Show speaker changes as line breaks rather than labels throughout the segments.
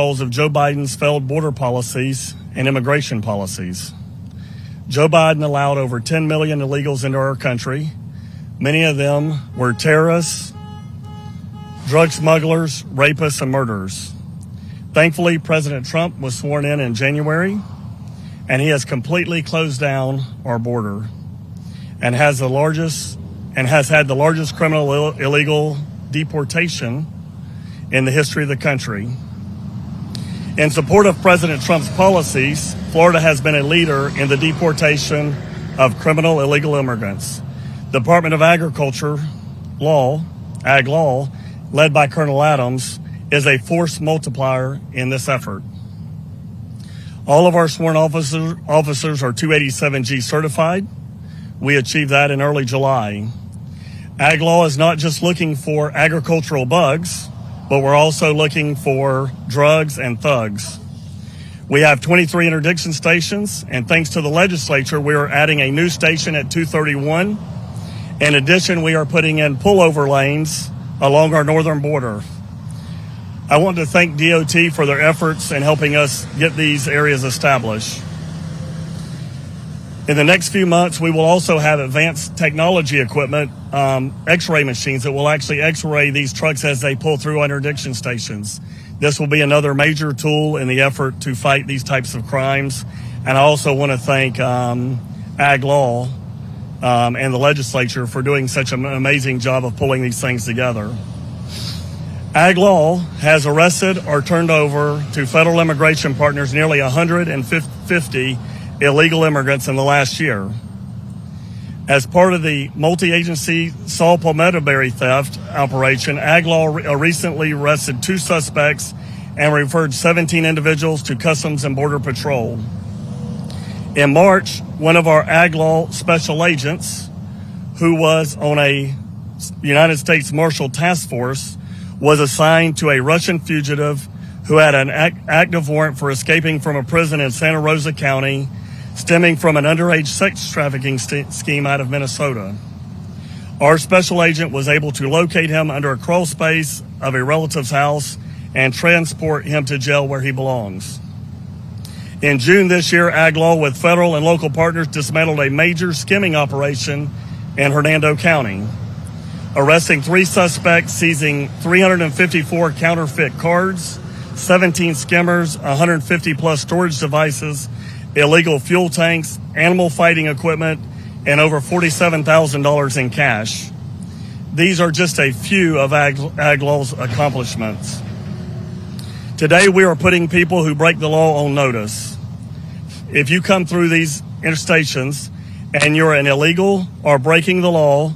of Joe Biden's failed border policies and immigration policies. Joe Biden allowed over 10 million illegals into our country. Many of them were terrorists, drug smugglers, rapists, and murderers. Thankfully, President Trump was sworn in January, and he has completely closed down our border and has had the largest criminal illegal deportation in the history of the country. In support of President Trump's policies, Florida has been a leader in the deportation of criminal illegal immigrants. The Department of Agriculture Ag Law, led by Colonel Adams, is a force multiplier in this effort. All of our sworn officers are 287G certified. We achieved that in early July. Ag Law is not just looking for agricultural bugs, but we're also looking for drugs and thugs. We have 23 interdiction stations, and thanks to the legislature, we are adding a new station at 231. In addition, we are putting in pullover lanes along our northern border. I want to thank DOT for their efforts in helping us get these areas established. In the next few months, we will also have advanced technology equipment, X-ray machines that will actually X-ray these trucks as they pull through interdiction stations. This will be another major tool in the effort to fight these types of crimes. And I also want to thank Ag Law and the legislature for doing such an amazing job of pulling these things together. Ag Law has arrested or turned over to federal immigration partners nearly 150 illegal immigrants in the last year. As part of the multi-agency Saul Palmetto theft operation, Ag Law recently arrested 2 suspects and referred 17 individuals to Customs and Border Patrol. In March, one of our Ag Law special agents, who was on a United States Marshal Task Force, was assigned to a Russian fugitive who had an active warrant for escaping from a prison in Santa Rosa County, stemming from an underage sex trafficking scheme out of Minnesota. Our special agent was able to locate him under a crawl space of a relative's house and transport him to jail where he belongs. In June this year, Ag Law with federal and local partners dismantled a major skimming operation in Hernando County, arresting 3 suspects, seizing 354 counterfeit cards, 17 skimmers, 150 plus storage devices, illegal fuel tanks, animal fighting equipment, and over $47,000 in cash. These are just a few of Ag Law's accomplishments. Today, we are putting people who break the law on notice. If you come through these interstations and you're an illegal or breaking the law,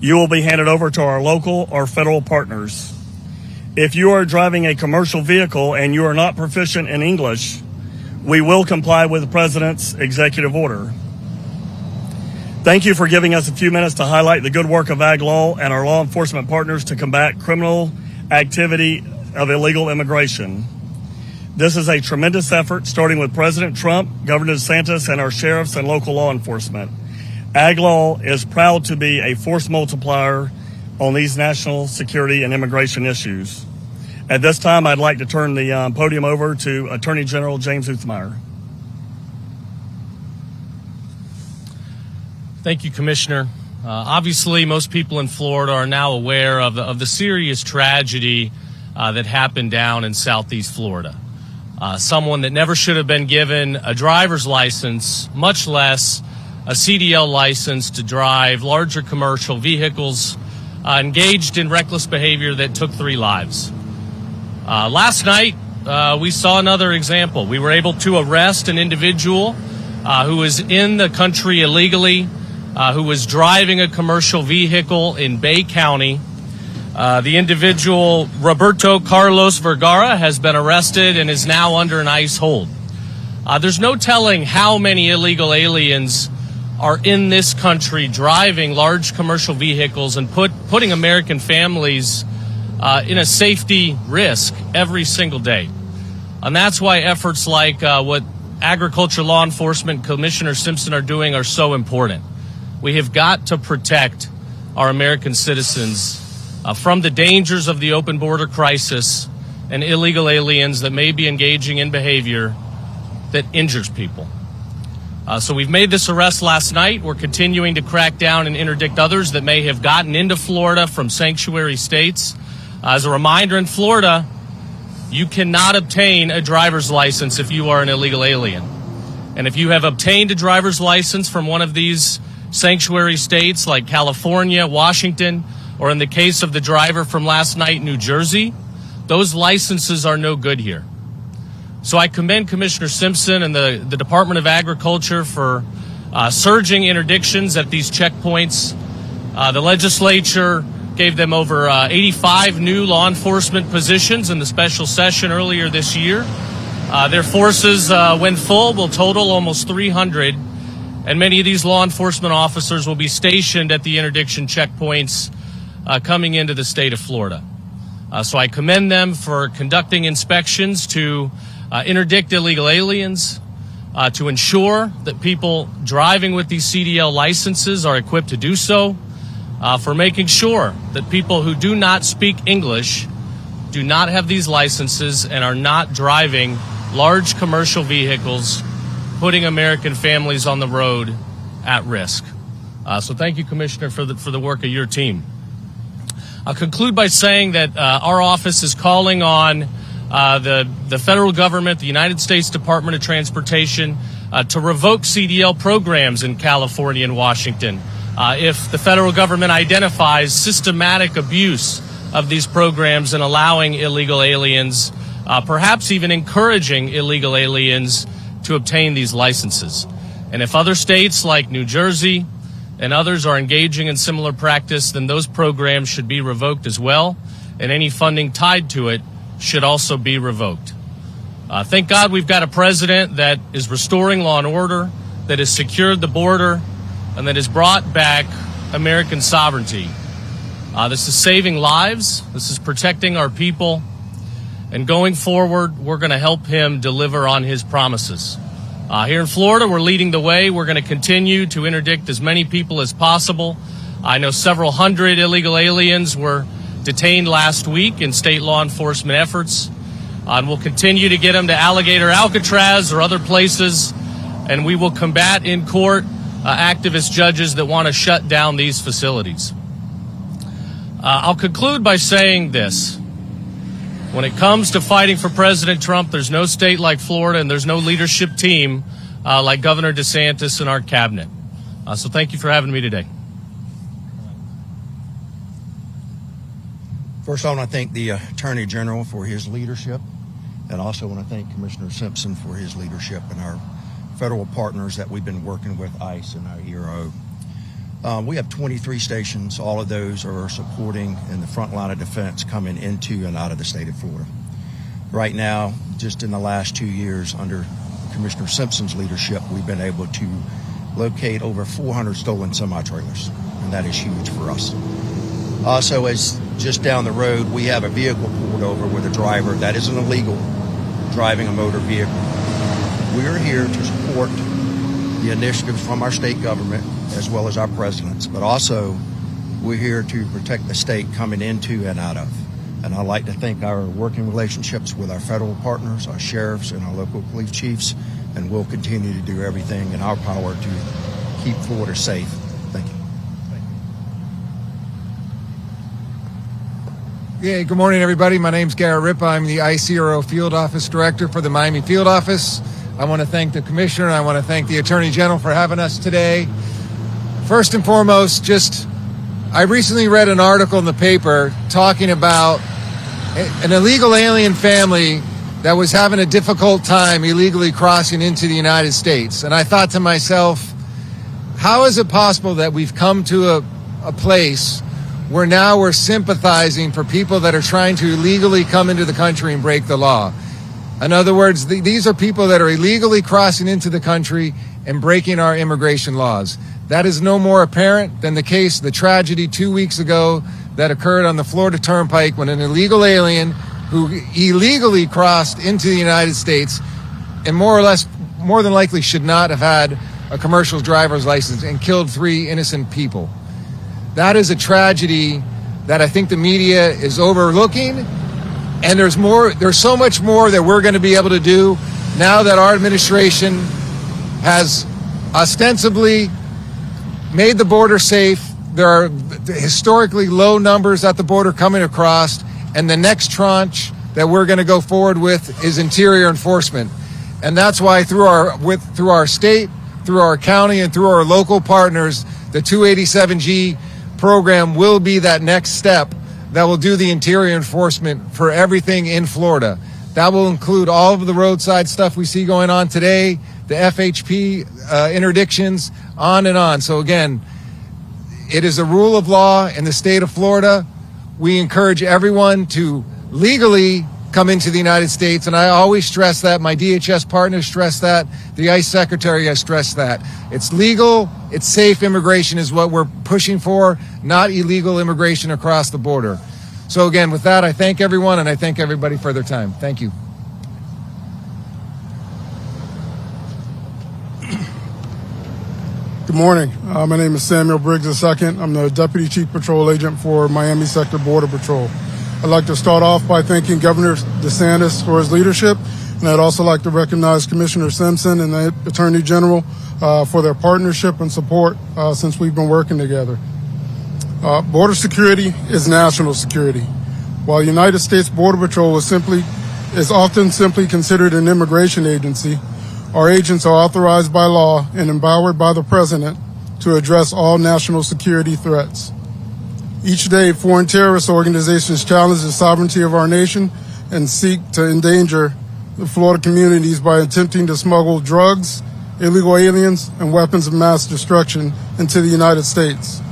you will be handed over to our local or federal partners. If you are driving a commercial vehicle and you are not proficient in English, we will comply with the President's executive order. Thank you for giving us a few minutes to highlight the good work of Ag Law and our law enforcement partners to combat criminal activity of illegal immigration. This is a tremendous effort, starting with President Trump, Governor DeSantis, and our sheriffs and local law enforcement. Ag Law is proud to be a force multiplier on these national security and immigration issues. At this time, I'd like to turn the podium over to Attorney General James Uthmeier.
Thank you, Commissioner. Obviously, most people in Florida are now aware of the serious tragedy that happened down in Southeast Florida. Someone that never should have been given a driver's license, much less a CDL license to drive larger commercial vehicles, engaged in reckless behavior that took 3 lives. Last night, we saw another example. We were able to arrest an individual who was in the country illegally, who was driving a commercial vehicle in Bay County. The individual, Roberto Carlos Vergara, has been arrested and is now under an ICE hold. There's no telling how many illegal aliens are in this country driving large commercial vehicles and putting American families in a safety risk every single day. And that's why efforts like what Agriculture Law Enforcement Commissioner Simpson are doing are so important. We have got to protect our American citizens from the dangers of the open border crisis and illegal aliens that may be engaging in behavior that injures people. So we've made this arrest last night. We're continuing to crack down and interdict others that may have gotten into Florida from sanctuary states. As a reminder, in Florida, you cannot obtain a driver's license if you are an illegal alien. And if you have obtained a driver's license from one of these sanctuary states like California, Washington, or in the case of the driver from last night, New Jersey, those licenses are no good here. So I commend Commissioner Simpson and the Department of Agriculture for surging interdictions at these checkpoints. The legislature gave them over 85 new law enforcement positions in the special session earlier this year. Their forces, when full, will total almost 300, and many of these law enforcement officers will be stationed at the interdiction checkpoints coming into the state of Florida. So I commend them for conducting inspections to interdict illegal aliens, to ensure that people driving with these CDL licenses are equipped to do so, for making sure that people who do not speak English do not have these licenses and are not driving large commercial vehicles, putting American families on the road at risk. So thank you, Commissioner, for the work of your team. I'll conclude by saying that our office is calling on the federal government, the United States Department of Transportation, to revoke CDL programs in California and Washington if the federal government identifies systematic abuse of these programs and allowing illegal aliens, perhaps even encouraging illegal aliens to obtain these licenses. And if other states like New Jersey and others are engaging in similar practice, then those programs should be revoked as well, and any funding tied to it should also be revoked. Thank God we've got a president that is restoring law and order, that has secured the border, and that has brought back American sovereignty. This is saving lives. This is protecting our people. And going forward, we're going to help him deliver on his promises. Here in Florida, we're leading the way. We're going to continue to interdict as many people as possible. I know several hundred illegal aliens were detained last week in state law enforcement efforts. And we'll continue to get them to Alligator Alcatraz or other places. And we will combat in court activist judges that want to shut down these facilities. I'll conclude by saying this. When it comes to fighting for President Trump, there's no state like Florida, and there's no leadership team like Governor DeSantis and our cabinet. So thank you for having me today.
First, I want to thank the Attorney General for his leadership, and also want to thank Commissioner Simpson for his leadership and our federal partners that we've been working with, ICE and our ERO. We have 23 stations. All of those are supporting in the front line of defense coming into and out of the state of Florida. Right now, just in the last 2 years under Commissioner Simpson's leadership, we've been able to locate over 400 stolen semi-trailers, and that is huge for us. Also, as just down the road, we have a vehicle pulled over with a driver that is an illegal driving a motor vehicle. We are here to support the initiatives from our state government as well as our presidents, but also we're here to protect the state coming into and out of. And I'd like to thank our working relationships with our federal partners, our sheriffs, and our local police chiefs, and we'll continue to do everything in our power to keep Florida safe. Thank you.
Yeah, good morning, everybody. My name's Garrett Ripa. I'm the ICRO Field Office Director for the Miami Field Office. I want to thank the Commissioner, and I want to thank the Attorney General for having us today. First and foremost, I recently read an article in the paper talking about an illegal alien family that was having a difficult time illegally crossing into the United States. And I thought to myself, how is it possible that we've come to a place where now we're sympathizing for people that are trying to illegally come into the country and break the law? In other words, these are people that are illegally crossing into the country and breaking our immigration laws. That is no more apparent than the tragedy 2 weeks ago that occurred on the Florida Turnpike when an illegal alien who illegally crossed into the United States and more than likely should not have had a commercial driver's license and killed 3 innocent people. That is a tragedy that I think the media is overlooking, And there's so much more that we're going to be able to do now that our administration has ostensibly made the border safe. There are historically low numbers at the border coming across, and the next tranche that we're going to go forward with is interior enforcement. And that's why through our state, through our county, and through our local partners, the 287G program will be that next step that will do the interior enforcement for everything in Florida. That will include all of the roadside stuff we see going on today, the FHP interdictions, on and on. So again, it is a rule of law in the state of Florida. We encourage everyone to legally come into the United States, and I always stress that. My DHS partners stress that. The ICE Secretary has stressed that. It's legal, it's safe immigration is what we're pushing for, not illegal immigration across the border. So again, with that, I thank everyone, and I thank everybody for their time. Thank you.
Good morning. My name is Samuel Briggs II. I'm the Deputy Chief Patrol Agent for Miami Sector Border Patrol. I'd like to start off by thanking Governor DeSantis for his leadership, and I'd also like to recognize Commissioner Simpson and the Attorney General for their partnership and support since we've been working together. Border security is national security. While the United States Border Patrol is often simply considered an immigration agency, our agents are authorized by law and empowered by the President to address all national security threats. Each day, foreign terrorist organizations challenge the sovereignty of our nation and seek to endanger the Florida communities by attempting to smuggle drugs, illegal aliens, and weapons of mass destruction into the United States.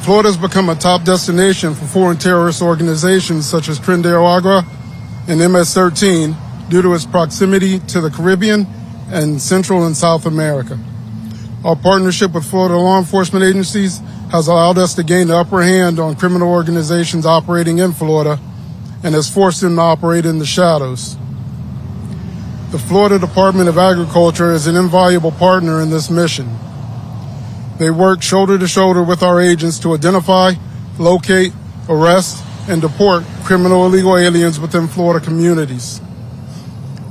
Florida has become a top destination for foreign terrorist organizations such as Tren de Aragua and MS-13 due to its proximity to the Caribbean and Central and South America. Our partnership with Florida law enforcement agencies has allowed us to gain the upper hand on criminal organizations operating in Florida and has forced them to operate in the shadows. The Florida Department of Agriculture is an invaluable partner in this mission. They work shoulder to shoulder with our agents to identify, locate, arrest, and deport criminal illegal aliens within Florida communities.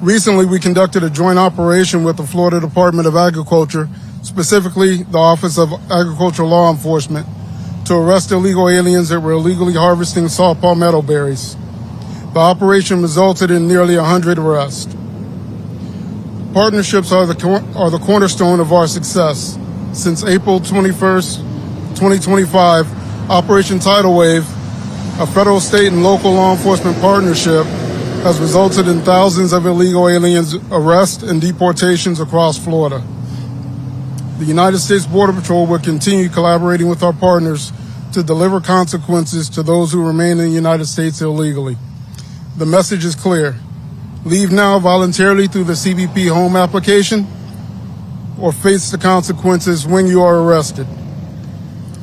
Recently, we conducted a joint operation with the Florida Department of Agriculture, specifically the Office of Agricultural Law Enforcement, to arrest illegal aliens that were illegally harvesting salt palmetto berries. The operation resulted in nearly 100 arrests. Partnerships are the cornerstone of our success. Since April 21st, 2025, Operation Tidal Wave, a federal, state, and local law enforcement partnership, has resulted in thousands of illegal aliens arrests and deportations across Florida. The United States Border Patrol will continue collaborating with our partners to deliver consequences to those who remain in the United States illegally. The message is clear. Leave now voluntarily through the CBP home application or face the consequences when you are arrested.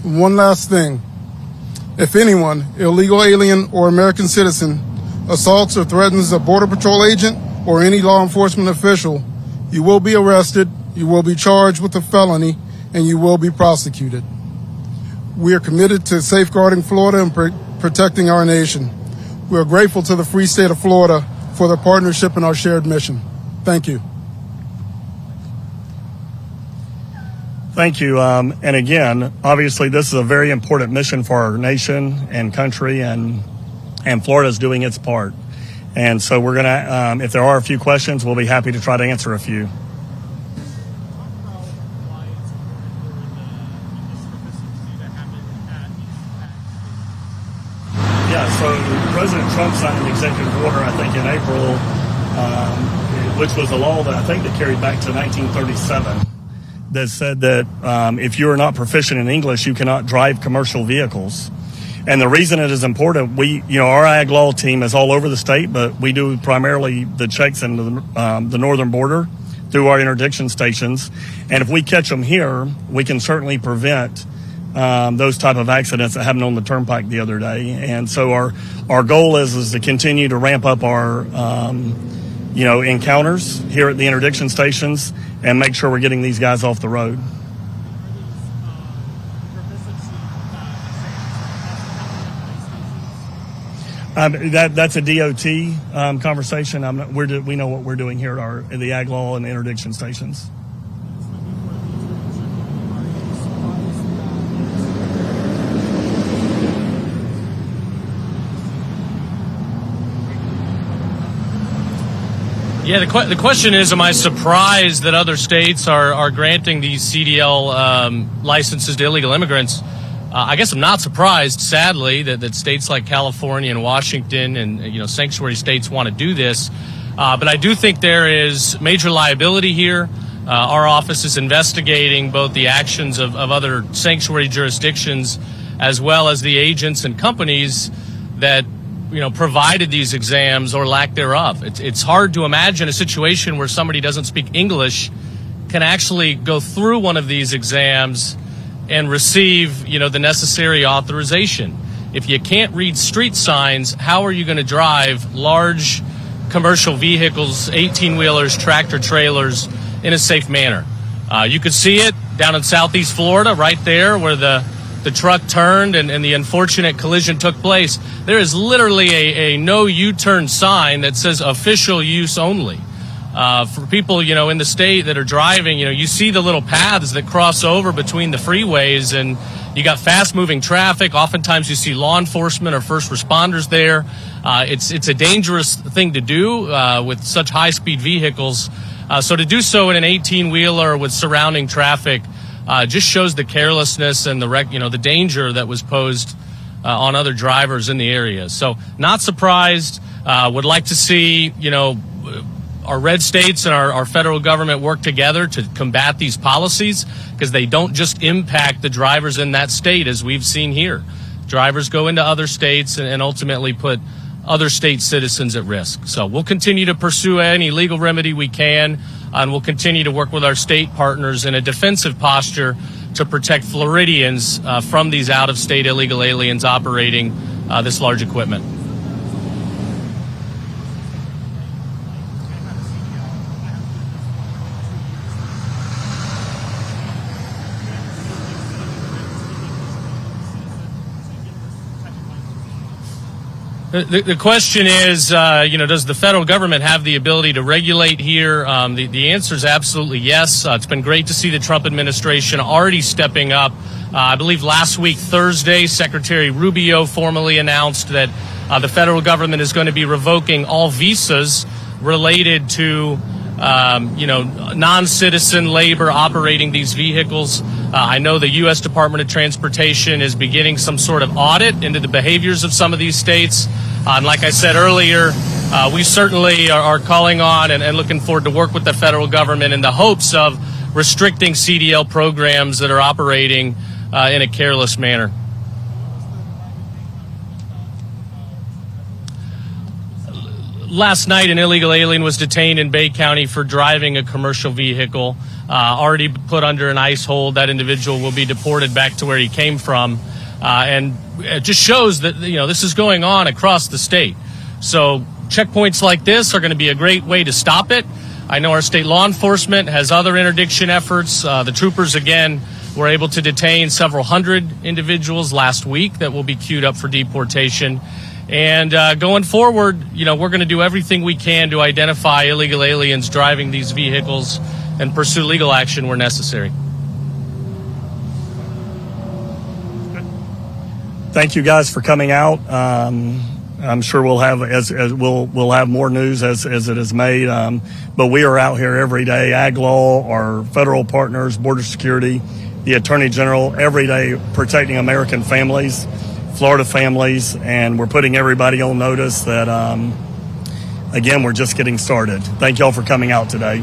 One last thing. If anyone, illegal alien or American citizen, assaults or threatens a Border Patrol agent or any law enforcement official, you will be arrested, you will be charged with a felony, and you will be prosecuted. We are committed to safeguarding Florida and protecting our nation. We are grateful to the free state of Florida for their partnership in our shared mission. Thank you.
Thank you. And again, obviously, this is a very important mission for our nation and country, and Florida is doing its part. And so we're going to, if there are a few questions, we'll be happy to try to answer a few. Yeah, so President Trump signed an executive order, I think, in April, which was a law that I think that carried back to 1937, that said that if you are not proficient in English, you cannot drive commercial vehicles. And the reason it is important, our ag law team is all over the state, but we do primarily the checks in the northern border through our interdiction stations. And if we catch them here, we can certainly prevent those type of accidents that happened on the turnpike the other day. And so our goal is to continue to ramp up our encounters here at the interdiction stations and make sure we're getting these guys off the road. That's a DOT conversation. We know what we're doing here at the ag law and interdiction stations.
Yeah, the question is, am I surprised that other states are granting these CDL licenses to illegal immigrants? I guess I'm not surprised, sadly, that states like California and Washington and sanctuary states want to do this. But I do think there is major liability here. Our office is investigating both the actions of other sanctuary jurisdictions as well as the agents and companies that provided these exams or lack thereof. It's hard to imagine a situation where somebody doesn't speak English can actually go through one of these exams and receive, the necessary authorization. If you can't read street signs, how are you going to drive large commercial vehicles, 18-wheelers, tractor trailers in a safe manner? You could see it down in southeast Florida, right there where the truck turned and the unfortunate collision took place. There is literally a no U-turn sign that says official use only. For people, in the state that are driving, you see the little paths that cross over between the freeways, and you got fast-moving traffic. Oftentimes you see law enforcement or first responders there. It's a dangerous thing to do with such high-speed vehicles. So to do so in an 18-wheeler with surrounding traffic just shows the carelessness and the danger that was posed on other drivers in the area. So not surprised. Would like to see, our red states and our federal government work together to combat these policies, because they don't just impact the drivers in that state, as we've seen here. Drivers go into other states and ultimately put other state citizens at risk. So we'll continue to pursue any legal remedy we can, and we'll continue to work with our state partners in a defensive posture to protect Floridians from these out-of-state illegal aliens operating this large equipment. The question is, does the federal government have the ability to regulate here? The answer is absolutely yes. It's been great to see the Trump administration already stepping up. I believe last week, Thursday, Secretary Rubio formally announced that the federal government is going to be revoking all visas related to non-citizen labor operating these vehicles. I know the U.S. Department of Transportation is beginning some sort of audit into the behaviors of some of these states. And like I said earlier, we certainly are calling on and looking forward to work with the federal government in the hopes of restricting CDL programs that are operating in a careless manner. Last night, an illegal alien was detained in Bay County for driving a commercial vehicle. Already put under an ICE hold. That individual will be deported back to where he came from. And it just shows that, this is going on across the state. So checkpoints like this are going to be a great way to stop it. I know our state law enforcement has other interdiction efforts. The troopers, again, were able to detain several hundred individuals last week that will be queued up for deportation. And going forward, we're going to do everything we can to identify illegal aliens driving these vehicles and pursue legal action where necessary.
Thank you guys for coming out. I'm sure we'll have we'll have more news as it is made. But we are out here every day. Ag Law, our federal partners, Border Security, the Attorney General, every day protecting American families, Florida families, and we're putting everybody on notice that again, we're just getting started. Thank y'all for coming out today.